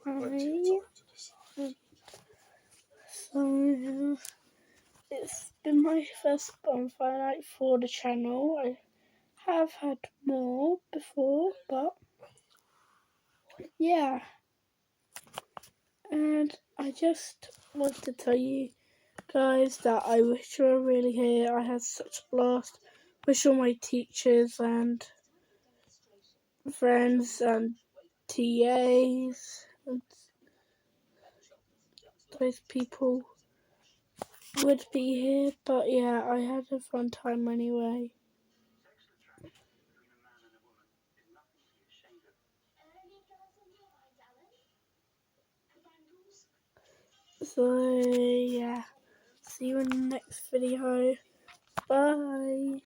So it's been my first bonfire night for the channel. I have had more before, but yeah. And I just want to tell you guys that I wish you were really here. I had such a blast. Wish all my teachers and friends and TAs and those people would be here, but yeah, I had a fun time anyway. So yeah, see you in the next video. Bye.